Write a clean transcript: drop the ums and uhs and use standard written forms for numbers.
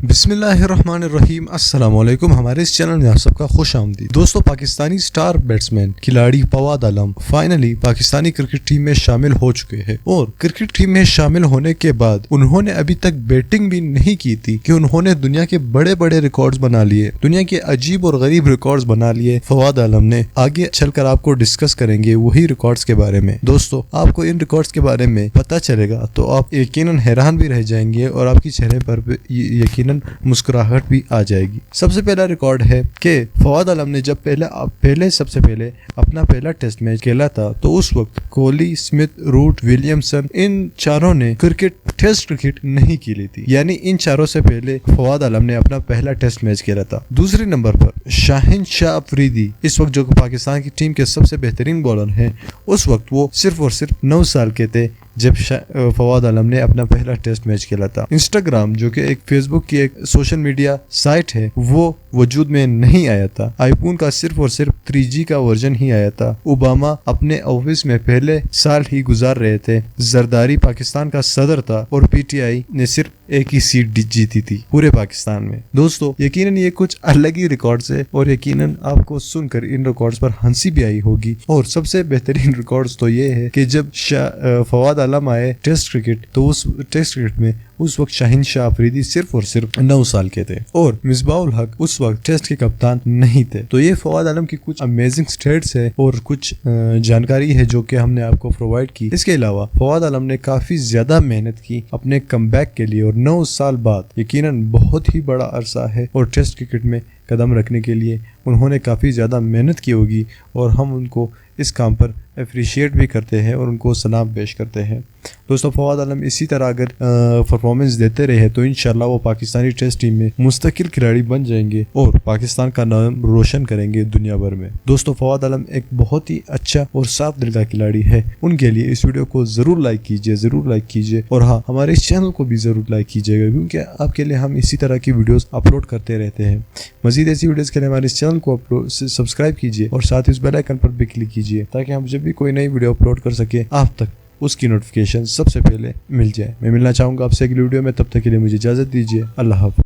बिस्मिल्लाहिर्रहमानिर्रहीम। अस्सलाम वालेकुम। हमारे इस चैनल में आप सबका खुश आमदीद। दोस्तों, पाकिस्तानी स्टार बैट्समैन खिलाड़ी फवाद आलम फाइनली पाकिस्तानी क्रिकेट टीम में शामिल हो चुके हैं और क्रिकेट टीम में शामिल होने के बाद उन्होंने अभी तक बैटिंग भी नहीं की थी कि उन्होंने दुनिया के बड़े बड़े रिकॉर्ड्स बना लिए, दुनिया के अजीब और गरीब रिकॉर्ड्स बना लिए फवाद आलम ने। आगे चलकर आपको डिस्कस करेंगे वही रिकॉर्ड्स के बारे में। दोस्तों, आपको इन रिकॉर्ड्स के बारे में पता चलेगा तो आप यकीनन हैरान भी रह जाएंगे और आपकी चेहरे पर यकीनन मुस्कुराहट भी आ जाएगी। सबसे पहला रिकॉर्ड है कि फवाद आलम ने जब सबसे पहले अपना पहला टेस्ट मैच खेला था तो उस वक्त कोहली, स्मिथ, रूट, विलियमसन इन चारों ने टेस्ट क्रिकेट नहीं खेली थी, यानी इन चारों से पहले फवाद आलम ने अपना पहला टेस्ट मैच खेला था। दूसरे नंबर पर शाहिन शाह अफरीदी, इस वक्त जो पाकिस्तान की टीम के सबसे बेहतरीन बॉलर हैं, उस वक्त वो सिर्फ और सिर्फ 9 साल के थे जब फवाद आलम ने अपना पहला टेस्ट मैच खेला था। इंस्टाग्राम, जो कि एक फेसबुक की एक सोशल मीडिया साइट है, वो वजूद में नहीं आया था। आईफोन का सिर्फ और सिर्फ 3G का वर्जन ही आया था। ओबामा अपने ऑफिस में पहले साल ही गुजार रहे थे। जरदारी पाकिस्तान का सदर था और PTI ने सिर्फ एक ही सीट जीती थी पूरे पाकिस्तान में। दोस्तों, यकीनन ये कुछ अलग ही रिकॉर्ड्स है और यकीनन आपको सुनकर इन रिकॉर्ड्स पर हंसी भी आई होगी। और सबसे बेहतरीन रिकॉर्ड्स तो ये है कि जब फवाद आलम आए टेस्ट क्रिकेट, तो उस टेस्ट क्रिकेट में उस वक्त शाहिन शाह अफरीदी सिर्फ और सिर्फ 9 साल के थे और मिसबाउल हक उस वक्त टेस्ट के कप्तान नहीं थे। तो ये फवाद आलम की कुछ अमेजिंग स्टेट्स है और कुछ जानकारी है जो कि हमने आपको प्रोवाइड की। इसके अलावा फवाद आलम ने काफी ज्यादा मेहनत की अपने कमबैक के लिए और 9 साल बाद यकीनन बहुत ही बड़ा अरसा है और टेस्ट क्रिकेट में कदम रखने के लिए उन्होंने काफ़ी ज़्यादा मेहनत की होगी और हम उनको इस काम पर अप्रिशिएट भी करते हैं और उनको सलाम पेश करते हैं। दोस्तों, फवाद आलम इसी तरह अगर परफॉर्मेंस देते रहे तो इंशाल्लाह वो पाकिस्तानी टेस्ट टीम में मुस्तकिल खिलाड़ी बन जाएंगे और पाकिस्तान का नाम रोशन करेंगे दुनिया भर में। दोस्तों, फवाद आलम एक बहुत ही अच्छा और साफ दिल का खिलाड़ी है। उनके लिए इस वीडियो को ज़रूर लाइक कीजिए और हाँ, हमारे इस चैनल को भी ज़रूर लाइक कीजिएगा क्योंकि आपके लिए हम इसी तरह की वीडियोज़ अपलोड करते रहते हैं। मज़ीद ऐसी वीडियोज़ के लिए हमारे इस चैनल को सब्सक्राइब कीजिए और साथ ही उस बेल आइकन पर भी क्लिक कीजिए ताकि हम जब भी कोई नई वीडियो अपलोड कर सके आप तक उसकी नोटिफिकेशन सबसे पहले मिल जाए। मैं मिलना चाहूँगा आपसे अगली वीडियो में, तब तक के लिए मुझे इजाज़त दीजिए। अल्लाह हाफ़िज़।